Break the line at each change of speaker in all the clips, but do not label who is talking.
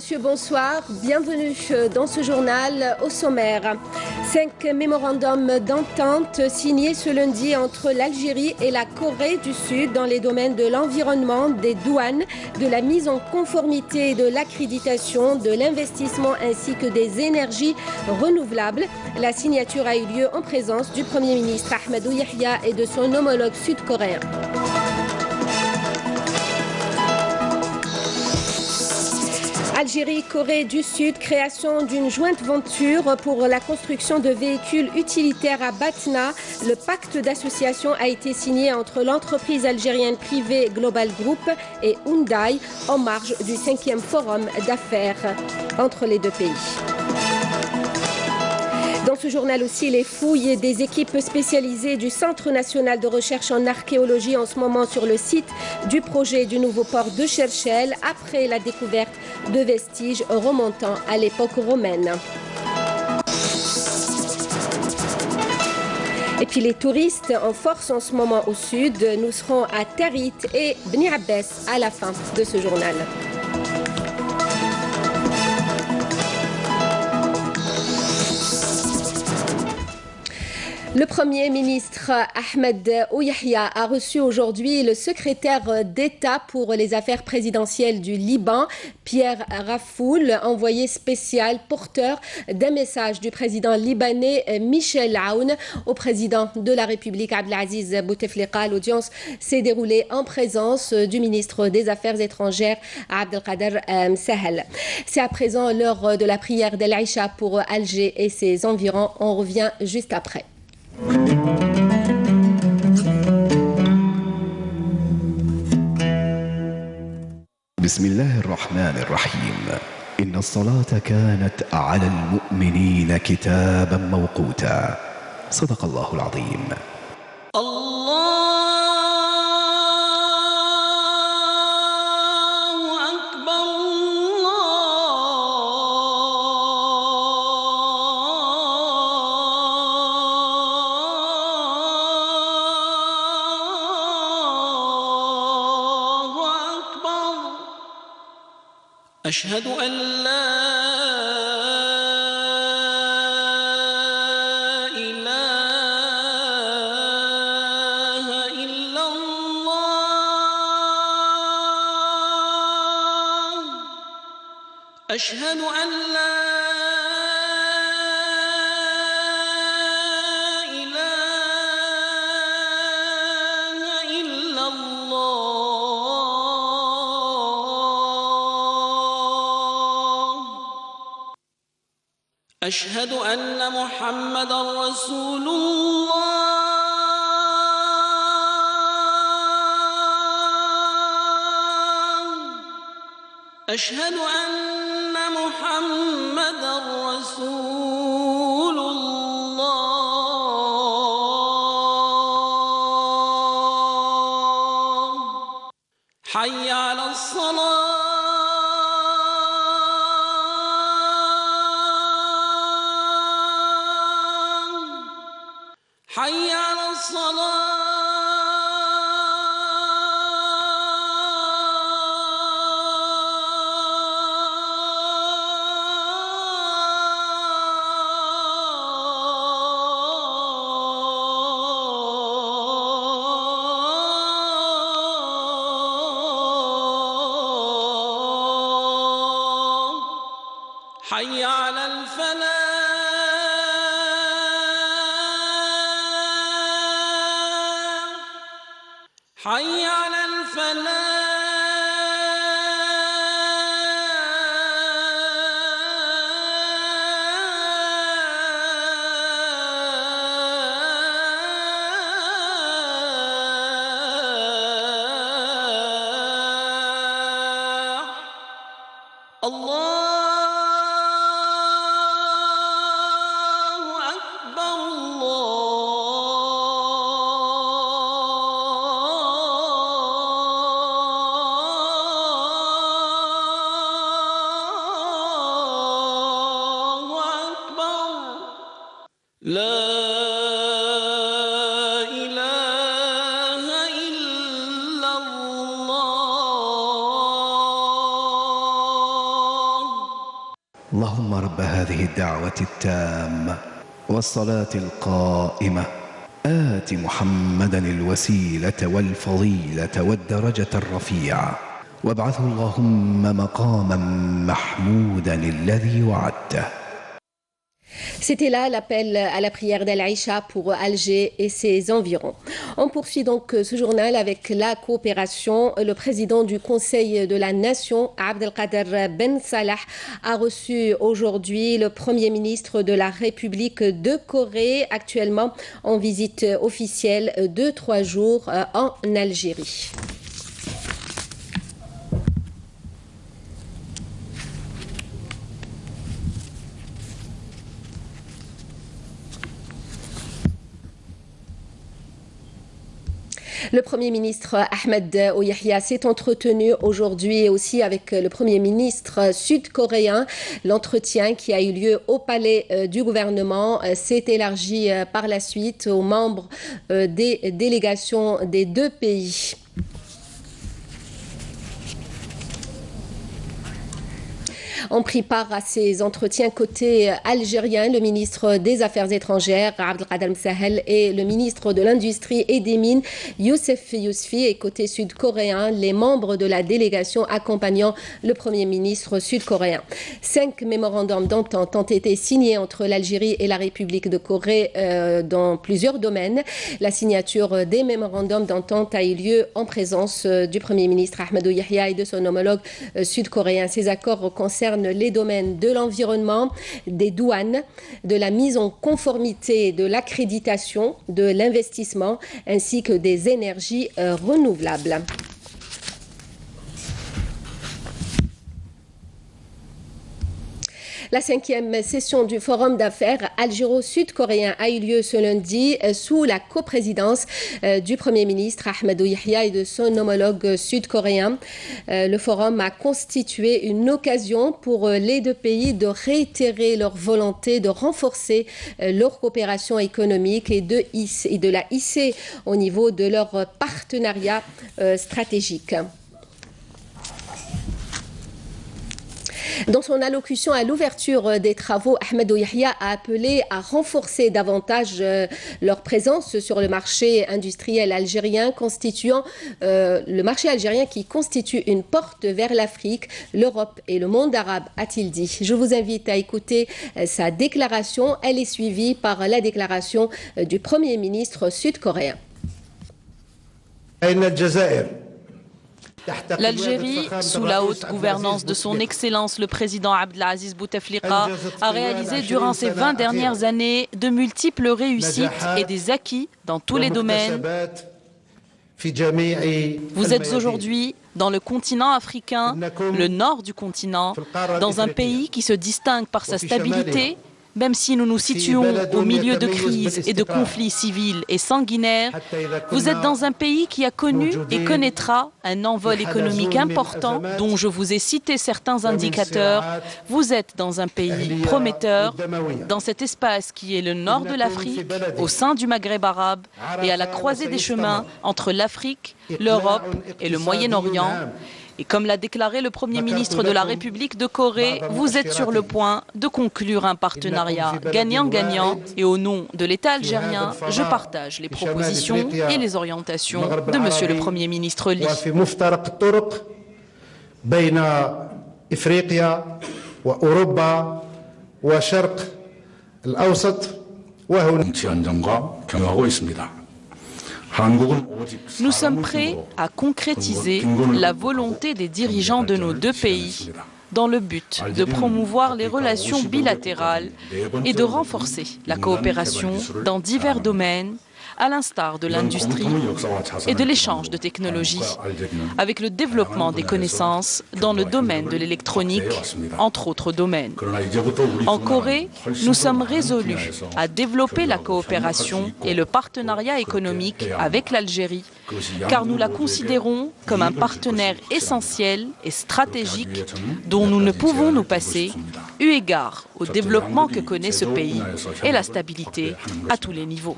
messieurs, bonsoir. Bienvenue dans ce journal au sommaire. 5 mémorandums d'entente signés ce lundi entre l'Algérie et la Corée du Sud dans les domaines de l'environnement, des douanes, de la mise en conformité et de l'accréditation, de l'investissement ainsi que des énergies renouvelables. La signature a eu lieu en présence du Premier ministre Ahmadou Yahya et de son homologue sud-coréen. Algérie, Corée du Sud, création d'une jointe venture pour la construction de véhicules utilitaires à Batna. Le pacte d'association a été signé entre l'entreprise algérienne privée Global Group et Hyundai en marge du 5e forum d'affaires entre les deux pays. Dans ce journal aussi, les fouilles des équipes spécialisées du Centre national de recherche en archéologie en ce moment sur le site du projet du nouveau port de Cherchell après la découverte de vestiges remontant à l'époque romaine. Et puis les touristes en force en ce moment au sud, nous serons à Tarit et Bni Abbas à la fin de ce journal. Le Premier ministre Ahmed Yahya a reçu aujourd'hui le secrétaire d'État pour les affaires présidentielles du Liban, Pierre Rafoul, envoyé spécial porteur d'un message du président libanais Michel Aoun au président de la République Abdelaziz Bouteflika. L'audience s'est déroulée en présence du ministre des Affaires étrangères Abdelkader Sahel. C'est à présent l'heure de la prière d'El-Aïcha pour Alger et ses environs. On revient juste après.
بسم الله الرحمن الرحيم إن الصلاة كانت على المؤمنين كتابا موقوتا صدق الله العظيم.
أشهد أن لا إله إلا الله أشهد أن لا أشهد أن محمدًا رسول الله أشهد أن محمدًا رسول الله حي على الصلاة حي على الصلاة حي على الفلاح حي على الفلاح
اللهم رب هذه الدعوة التامة والصلاة القائمة آت محمدا الوسيلة والفضيلة والدرجة الرفيعة وابعثه اللهم مقاما محمودا الذي وعدته.
C'était là l'appel à la prière d'Al-Aïcha pour Alger et ses environs. On poursuit donc ce journal avec la coopération. Le président du Conseil de la Nation, Abdelkader Ben Salah, a reçu aujourd'hui le Premier ministre de la République de Corée, actuellement en visite officielle de 3 jours en Algérie. Le Premier ministre Ahmed Ouyahia s'est entretenu aujourd'hui aussi avec le Premier ministre sud-coréen. L'entretien qui a eu lieu au palais du gouvernement s'est élargi par la suite aux membres des délégations des 2 pays. Ont pris part à ces entretiens côté algérien, le ministre des Affaires étrangères, Abdelkader Msahel, et le ministre de l'Industrie et des Mines, Youssef Yousfi, et côté sud-coréen, les membres de la délégation accompagnant le Premier ministre sud-coréen. 5 mémorandums d'entente ont été signés entre l'Algérie et la République de Corée dans plusieurs domaines. La signature des mémorandums d'entente a eu lieu en présence du Premier ministre Ahmed Ouyahia et de son homologue sud-coréen. Ces accords concernent les domaines de l'environnement, des douanes, de la mise en conformité, de l'accréditation, de l'investissement, ainsi que des énergies renouvelables. La 5e session du Forum d'affaires algéro-sud-coréen a eu lieu ce lundi sous la coprésidence du Premier ministre Ahmed Ouyahia et de son homologue sud-coréen. Le forum a constitué une occasion pour les 2 pays de réitérer leur volonté de renforcer leur coopération économique et de la hisser au niveau de leur partenariat stratégique. Dans son allocution à l'ouverture des travaux, Ahmed Ouyahia a appelé à renforcer davantage leur présence sur le marché industriel algérien, le marché algérien qui constitue une porte vers l'Afrique, l'Europe et le monde arabe, a-t-il dit. Je vous invite à écouter sa déclaration. Elle est suivie par la déclaration du Premier ministre sud-coréen.
L'Algérie, sous la haute gouvernance de son Excellence le président Abdelaziz Bouteflika, a réalisé durant ces 20 dernières années de multiples réussites et des acquis dans tous les domaines. Vous êtes aujourd'hui dans le continent africain, le nord du continent, dans un pays qui se distingue par sa stabilité, même si nous nous situons au milieu de crises et de conflits civils et sanguinaires. Vous êtes dans un pays qui a connu et connaîtra un envol économique important dont je vous ai cité certains indicateurs. Vous êtes dans un pays prometteur, dans cet espace qui est le nord de l'Afrique, au sein du Maghreb arabe et à la croisée des chemins entre l'Afrique, l'Europe et le Moyen-Orient. Et comme l'a déclaré le Premier ministre de la République de Corée, vous êtes sur le point de conclure un partenariat gagnant-gagnant. Et au nom de l'État algérien, je partage les propositions et les orientations de Monsieur le Premier ministre Lee. Nous sommes prêts à concrétiser la volonté des dirigeants de nos 2 pays dans le but de promouvoir les relations bilatérales et de renforcer la coopération dans divers domaines, à l'instar de l'industrie et de l'échange de technologies, avec le développement des connaissances dans le domaine de l'électronique, entre autres domaines. En Corée, nous sommes résolus à développer la coopération et le partenariat économique avec l'Algérie, car nous la considérons comme un partenaire essentiel et stratégique dont nous ne pouvons nous passer, eu égard au développement que connaît ce pays et la stabilité à tous les niveaux.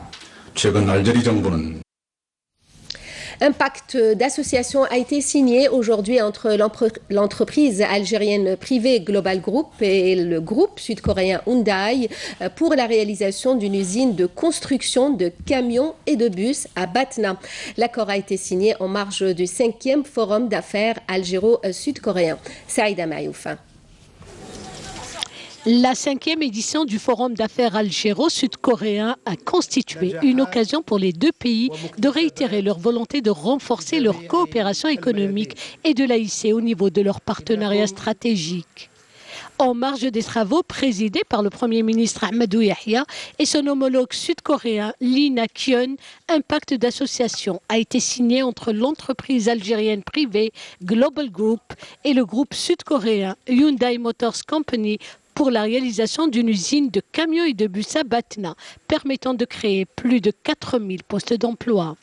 Un pacte d'association a été signé aujourd'hui entre l'entreprise algérienne privée Global Group et le groupe sud-coréen Hyundai pour la réalisation d'une usine de construction de camions et de bus à Batna. L'accord a été signé en marge du 5e forum d'affaires algéro-sud-coréen. Saïda Maïoufa.
La 5e édition du Forum d'affaires algéro-sud-coréen a constitué une occasion pour les deux pays de réitérer leur volonté de renforcer leur coopération économique et de la hisser au niveau de leur partenariat stratégique. En marge des travaux présidés par le Premier ministre Ahmadou Yahya et son homologue sud-coréen Lee Na-kyun, un pacte d'association a été signé entre l'entreprise algérienne privée Global Group et le groupe sud-coréen Hyundai Motors Company pour la réalisation d'une usine de camions et de bus à Batna, permettant de créer plus de 4000 postes d'emploi.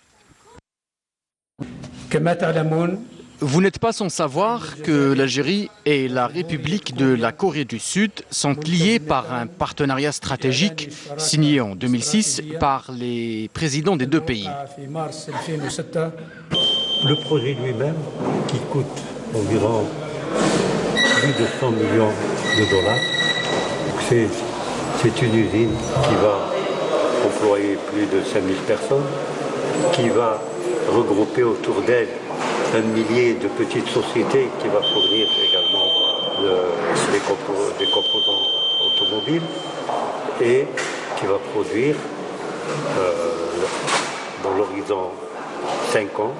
Vous n'êtes pas sans savoir que l'Algérie et la République de la Corée du Sud sont liées par un partenariat stratégique signé en 2006 par les présidents des deux pays.
Le projet lui-même, qui coûte environ plus de 100 millions de dollars, c'est une usine qui va employer plus de 5000 personnes, qui va regrouper autour d'elle un millier de petites sociétés qui va fournir également des composants automobiles et qui va produire dans l'horizon 5 ans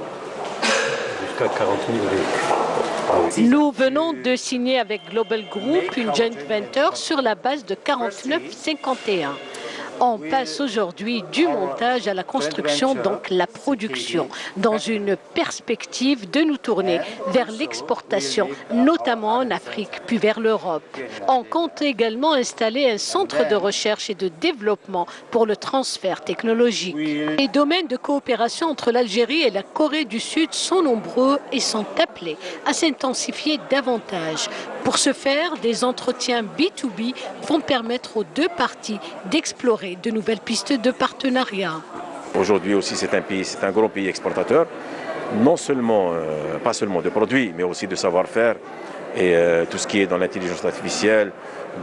jusqu'à 40 000 véhicules.
Nous venons de signer avec Global Group une joint venture sur la base de 49-51. On passe aujourd'hui du montage à la construction, donc la production, dans une perspective de nous tourner vers l'exportation, notamment en Afrique, puis vers l'Europe. On compte également installer un centre de recherche et de développement pour le transfert technologique. Les domaines de coopération entre l'Algérie et la Corée du Sud sont nombreux et sont appelés à s'intensifier davantage. Pour ce faire, des entretiens B2B vont permettre aux deux parties d'explorer de nouvelles pistes de partenariat.
Aujourd'hui aussi, c'est un gros pays exportateur, non seulement, pas seulement de produits, mais aussi de savoir-faire et tout ce qui est dans l'intelligence artificielle,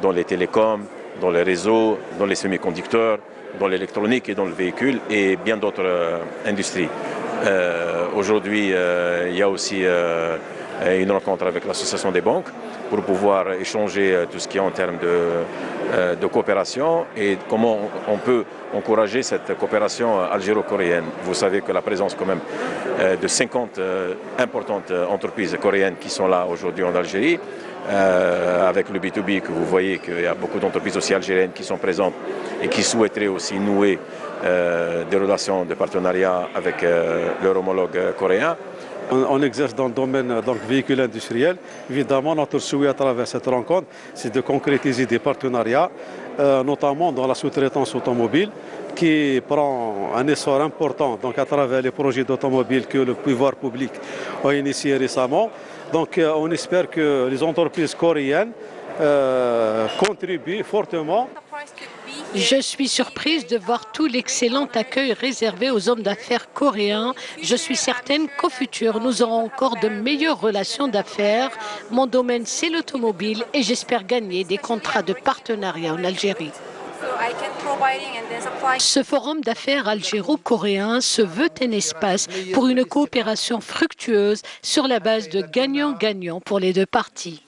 dans les télécoms, dans les réseaux, dans les semi-conducteurs, dans l'électronique et dans le véhicule et bien d'autres industries. Aujourd'hui, il y a aussi une rencontre avec l'association des banques pour pouvoir échanger tout ce qui est en termes de coopération et comment on peut encourager cette coopération algéro-coréenne. Vous savez que la présence quand même de 50 importantes entreprises coréennes qui sont là aujourd'hui en Algérie, avec le B2B que vous voyez qu'il y a beaucoup d'entreprises aussi algériennes qui sont présentes et qui souhaiteraient aussi nouer des relations de partenariat avec leur homologue coréen.
On exerce dans le domaine véhicule industriel. Évidemment, notre souhait à travers cette rencontre, c'est de concrétiser des partenariats, notamment dans la sous-traitance automobile, qui prend un essor important donc à travers les projets d'automobile que le pouvoir public a initié récemment. Donc on espère que les entreprises coréennes contribuent fortement.
Je suis surprise de voir tout l'excellent accueil réservé aux hommes d'affaires coréens. Je suis certaine qu'au futur, nous aurons encore de meilleures relations d'affaires. Mon domaine, c'est l'automobile et j'espère gagner des contrats de partenariat en Algérie. Ce forum d'affaires algéro-coréen se veut un espace pour une coopération fructueuse sur la base de gagnant-gagnant pour les deux parties.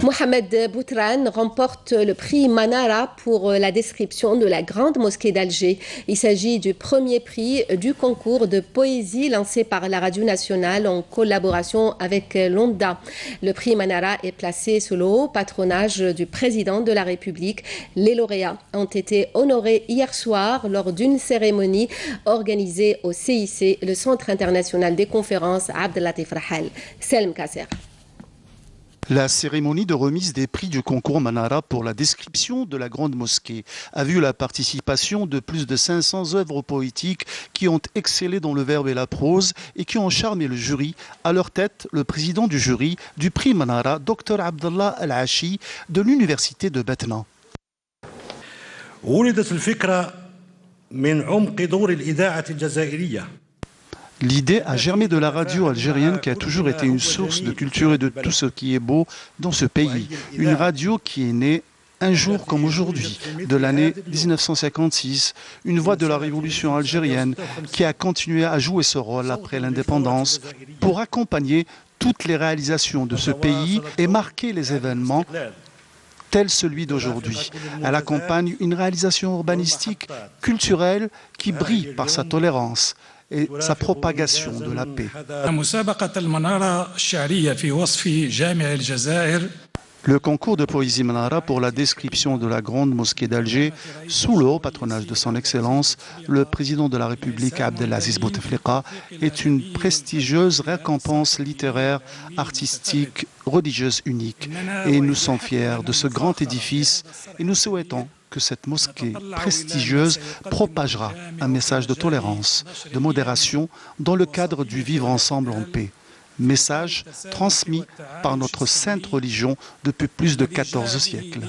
Mohamed Boutran remporte le prix Manara pour la description de la grande mosquée d'Alger. Il s'agit du premier prix du concours de poésie lancé par la Radio Nationale en collaboration avec l'ONDA. Le prix Manara est placé sous le haut patronage du président de la République. Les lauréats ont été honorés hier soir lors d'une cérémonie organisée au CIC, le Centre international des conférences Abdelatif Rahal. Selm Kasser.
La cérémonie de remise des prix du concours Manara pour la description de la Grande Mosquée a vu la participation de plus de 500 œuvres poétiques qui ont excellé dans le verbe et la prose et qui ont charmé le jury. À leur tête, le président du jury du prix Manara, Dr Abdallah Al-Ashi de l'université de Batna. L'idée a germé de la radio algérienne qui a toujours été une source de culture et de tout ce qui est beau dans ce pays. Une radio qui est née un jour comme aujourd'hui, de l'année 1956, une voix de la révolution algérienne qui a continué à jouer ce rôle après l'indépendance pour accompagner toutes les réalisations de ce pays et marquer les événements tel celui d'aujourd'hui. Elle accompagne une réalisation urbanistique, culturelle qui brille par sa tolérance et sa propagation de la paix. Le concours de poésie Manara pour la description de la grande mosquée d'Alger, sous le haut patronage de son Excellence, le président de la République Abdelaziz Bouteflika, est une prestigieuse récompense littéraire, artistique, religieuse unique. Et nous sommes fiers de ce grand édifice et nous souhaitons que cette mosquée prestigieuse propagera un message de tolérance, de modération dans le cadre du vivre ensemble en paix. Message transmis par notre sainte religion depuis plus de 14 siècles.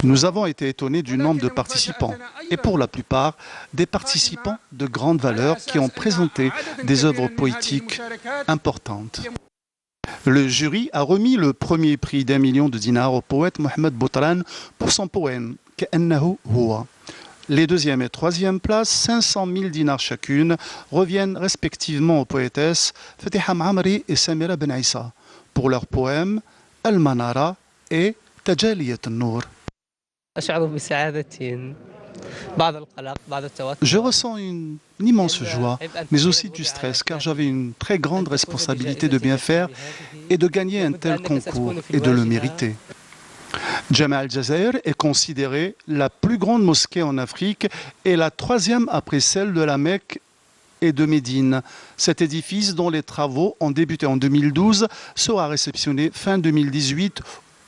Nous avons été étonnés du nombre de participants et pour la plupart des participants de grande valeur qui ont présenté des œuvres poétiques importantes. Le jury a remis le premier prix d'1 million de dinars au poète Mohamed Boutran pour son poème « Ka'annahu huwa ». Les deuxième et troisième places, 500 000 dinars chacune, reviennent respectivement aux poétesses Fatiha M'amri et Samira Ben Issa pour leurs poèmes Al-Manara et Tajaliyat al-Nour. Je ressens une immense joie, mais aussi du stress, car j'avais une très grande responsabilité de bien faire et de gagner un tel concours et de le mériter. Jama al-Jazair est considérée la plus grande mosquée en Afrique et la troisième après celle de la Mecque et de Médine. Cet édifice, dont les travaux ont débuté en 2012, sera réceptionné fin 2018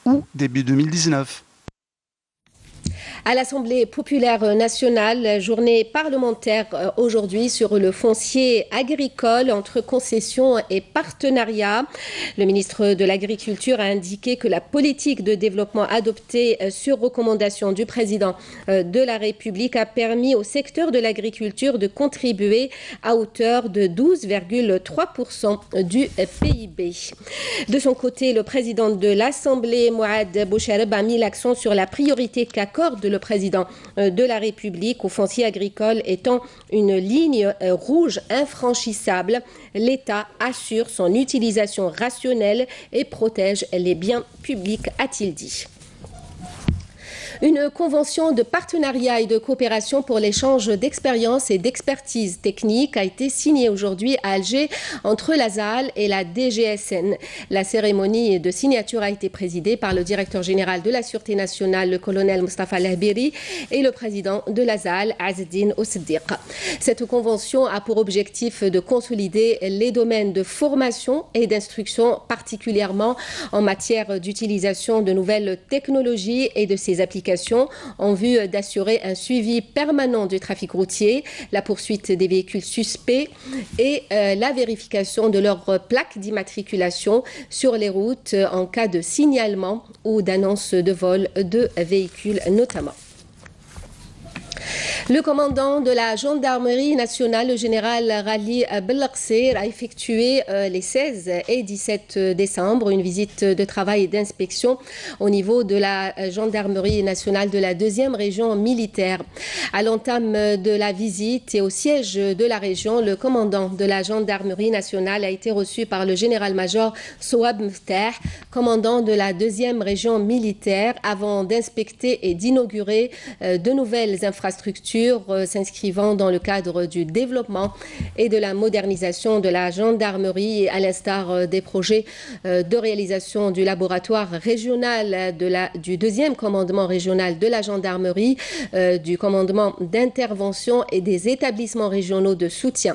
ou début 2019.
À l'Assemblée populaire nationale, journée parlementaire aujourd'hui sur le foncier agricole entre concessions et partenariats. Le ministre de l'Agriculture a indiqué que la politique de développement adoptée sur recommandation du président de la République a permis au secteur de l'agriculture de contribuer à hauteur de 12,3% du PIB. De son côté, le président de l'Assemblée, Mouad Bouchareb, a mis l'accent sur la priorité qu'accorde le président de la République au foncier agricole étant une ligne rouge infranchissable. L'État assure son utilisation rationnelle et protège les biens publics, a-t-il dit. Une convention de partenariat et de coopération pour l'échange d'expériences et d'expertise technique a été signée aujourd'hui à Alger entre la ZAL et la DGSN. La cérémonie de signature a été présidée par le directeur général de la Sûreté nationale, le colonel Mustafa Lahbiri, et le président de la ZAL, Azedine Ousdiq. Cette convention a pour objectif de consolider les domaines de formation et d'instruction, particulièrement en matière d'utilisation de nouvelles technologies et de ses applications en vue d'assurer un suivi permanent du trafic routier, la poursuite des véhicules suspects et la vérification de leurs plaques d'immatriculation sur les routes en cas de signalement ou d'annonce de vol de véhicules notamment. Le commandant de la gendarmerie nationale, le général Rali Belaqsir, a effectué les 16 et 17 décembre une visite de travail et d'inspection au niveau de la gendarmerie nationale de la 2e région militaire. À l'entame de la visite et au siège de la région, le commandant de la gendarmerie nationale a été reçu par le général-major Souab Mftah, commandant de la 2e région militaire, avant d'inspecter et d'inaugurer de nouvelles infrastructures s'inscrivant dans le cadre du développement et de la modernisation de la gendarmerie, à l'instar des projets de réalisation du laboratoire régional du 2e commandement régional de la gendarmerie, du commandement d'intervention et des établissements régionaux de soutien.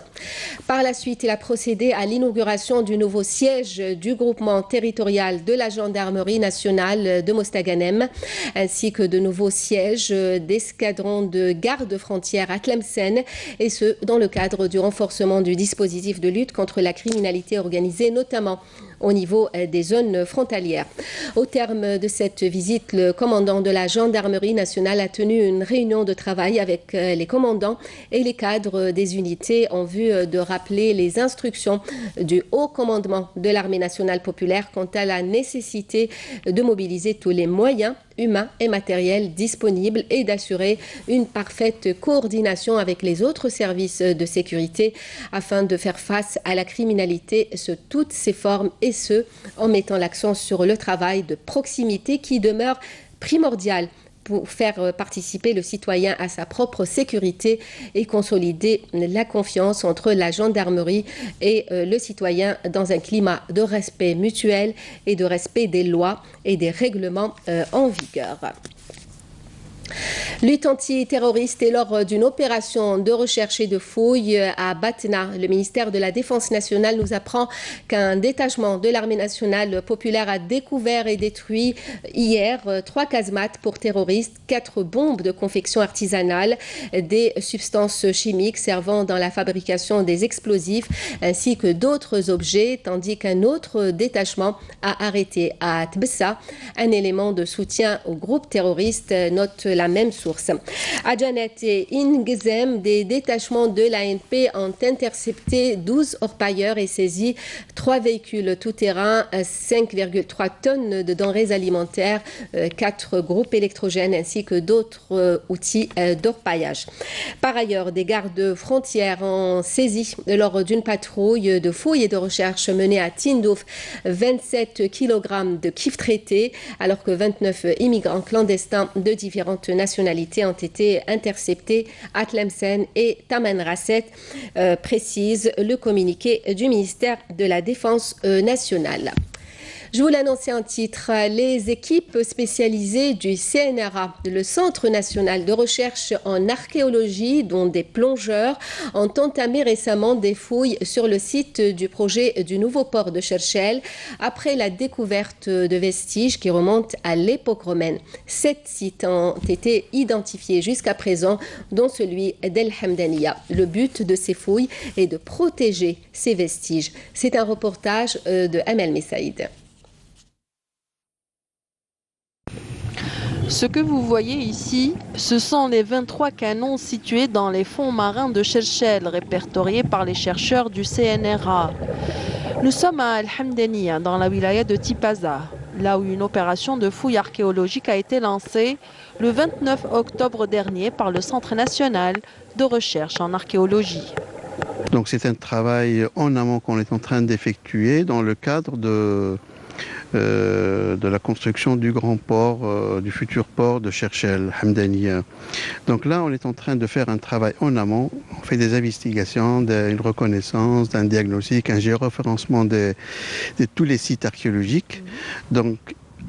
Par la suite, il a procédé à l'inauguration du nouveau siège du groupement territorial de la gendarmerie nationale de Mostaganem, ainsi que de nouveaux sièges d'escadrons de garde frontière à Tlemcen, et ce dans le cadre du renforcement du dispositif de lutte contre la criminalité organisée, notamment au niveau des zones frontalières. Au terme de cette visite, le commandant de la gendarmerie nationale a tenu une réunion de travail avec les commandants et les cadres des unités en vue de rappeler les instructions du haut commandement de l'armée nationale populaire quant à la nécessité de mobiliser tous les moyens humains et matériels disponibles et d'assurer une parfaite coordination avec les autres services de sécurité afin de faire face à la criminalité sous toutes ses formes et ce, en mettant l'accent sur le travail de proximité qui demeure primordial pour faire participer le citoyen à sa propre sécurité et consolider la confiance entre la gendarmerie et le citoyen dans un climat de respect mutuel et de respect des lois et des règlements en vigueur. Lutte antiterroriste et lors d'une opération de recherche et de fouille à Batna, le ministère de la Défense nationale nous apprend qu'un détachement de l'armée nationale populaire a découvert et détruit hier 3 casemates pour terroristes, 4 bombes de confection artisanale, des substances chimiques servant dans la fabrication des explosifs ainsi que d'autres objets, tandis qu'un autre détachement a arrêté à Tbessa un élément de soutien au groupe terroriste, note la même source. À Janet et Ingzem, des détachements de l'ANP ont intercepté 12 orpailleurs et saisi 3 véhicules tout-terrain, 5,3 tonnes de denrées alimentaires, 4 groupes électrogènes ainsi que d'autres outils d'orpaillage. Par ailleurs, des gardes frontières ont saisi lors d'une patrouille de fouilles et de recherche menée à Tindouf 27 kg de kif traité alors que 29 immigrants clandestins de différentes nationalités ont été interceptés à Tlemcen et Tamanrasset, précise le communiqué du ministère de la Défense nationale. Je vous l'annonçais en titre, les équipes spécialisées du CNRA, le Centre national de recherche en archéologie, dont des plongeurs, ont entamé récemment des fouilles sur le site du projet du nouveau port de Cherchel après la découverte de vestiges qui remontent à l'époque romaine. 7 sites ont été identifiés jusqu'à présent, dont celui d'El Hamdaniya. Le but de ces fouilles est de protéger ces vestiges. C'est un reportage de Amel Messaïd.
Ce que vous voyez ici, ce sont les 23 canons situés dans les fonds marins de Cherchel, répertoriés par les chercheurs du CNRA. Nous sommes à Al Hamdaniya, dans la wilaya de Tipaza, là où une opération de fouille archéologique a été lancée le 29 octobre dernier par le Centre national de recherche en archéologie.
Donc c'est un travail en amont qu'on est en train d'effectuer dans le cadre de la construction du grand port, du futur port de Cherchel, Hamdaniya. Donc là, on est en train de faire un travail en amont. On fait des investigations, une reconnaissance, un diagnostic, un géoréférencement de tous les sites archéologiques. Donc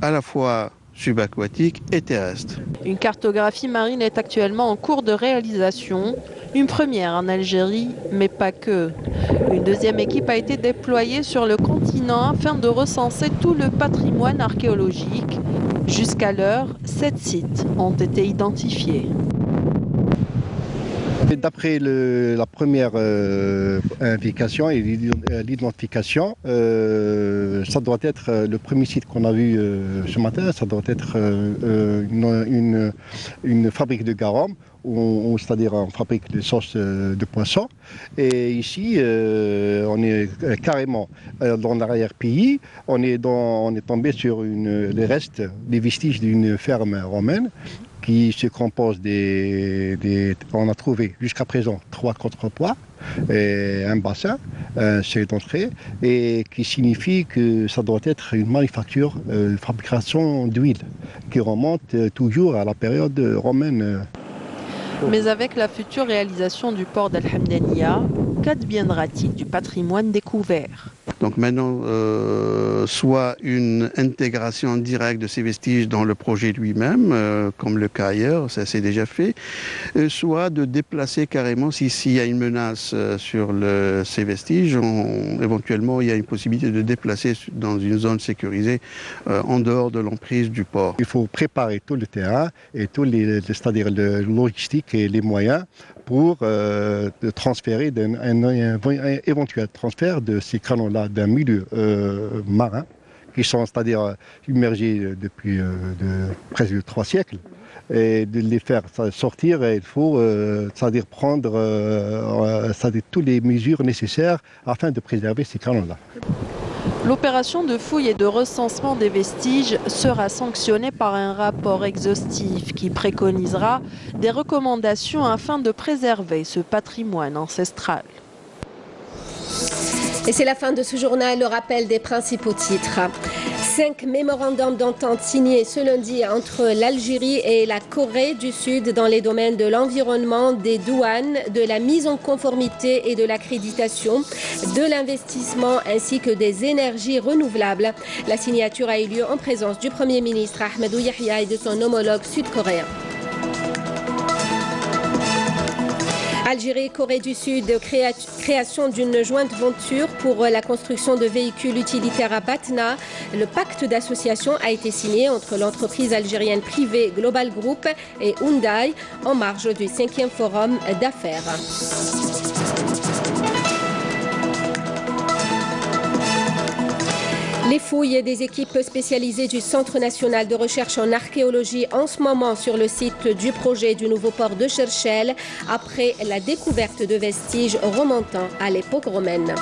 à la fois subaquatique et terrestre.
Une cartographie marine est actuellement en cours de réalisation, une première en Algérie, mais pas que. Une deuxième équipe a été déployée sur le continent afin de recenser tout le patrimoine archéologique. Jusqu'à l'heure, 7 sites ont été identifiés.
D'après la première indication et l'identification, ça doit être le premier site qu'on a vu ce matin, ça doit être une fabrique de garum, c'est-à-dire on fabrique des sauces de poisson. Et ici, on est carrément dans l'arrière-pays, on est tombé sur les restes, les vestiges d'une ferme romaine, qui se compose on a trouvé jusqu'à présent 3 contrepoids, et un bassin, un seuil d'entrée, et qui signifie que ça doit être une manufacture, une fabrication d'huile, qui remonte toujours à la période romaine.
Mais avec la future réalisation du port d'Al Hamdaniya, qu'adviendra-t-il du patrimoine découvert ?
Donc maintenant, soit une intégration directe de ces vestiges dans le projet lui-même, comme le cas ailleurs, ça s'est déjà fait, soit de déplacer carrément, s'il y a une menace sur ces vestiges, éventuellement il y a une possibilité de déplacer dans une zone sécurisée en dehors de l'emprise du port.
Il faut préparer tout le terrain et c'est-à-dire le logistique et les moyens pour transférer un éventuel transfert de ces canons-là d'un milieu marin qui sont, c'est-à-dire immergés depuis presque 3 siècles. Et de les faire sortir, il faut c'est-à-dire prendre toutes les mesures nécessaires afin de préserver ces canons-là.
L'opération de fouille et de recensement des vestiges sera sanctionnée par un rapport exhaustif qui préconisera des recommandations afin de préserver ce patrimoine ancestral.
Et c'est la fin de ce journal, le rappel des principaux titres. 5 mémorandums d'entente signés ce lundi entre l'Algérie et la Corée du Sud dans les domaines de l'environnement, des douanes, de la mise en conformité et de l'accréditation, de l'investissement ainsi que des énergies renouvelables. La signature a eu lieu en présence du Premier ministre Ahmed Ouyahia et de son homologue sud-coréen. Algérie et Corée du Sud, création d'une jointe venture pour la construction de véhicules utilitaires à Batna. Le pacte d'association a été signé entre l'entreprise algérienne privée Global Group et Hyundai en marge du 5e forum d'affaires. Les fouilles des équipes spécialisées du Centre national de recherche en archéologie en ce moment sur le site du projet du nouveau port de Cherchell après la découverte de vestiges remontant à l'époque romaine.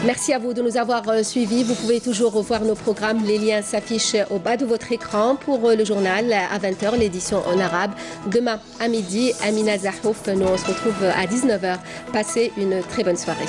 Merci à vous de nous avoir suivis. Vous pouvez toujours revoir nos programmes. Les liens s'affichent au bas de votre écran pour le journal à 20h, l'édition en arabe. Demain à midi, Amina Zahouf. Nous on se retrouve à 19h. Passez une très bonne soirée.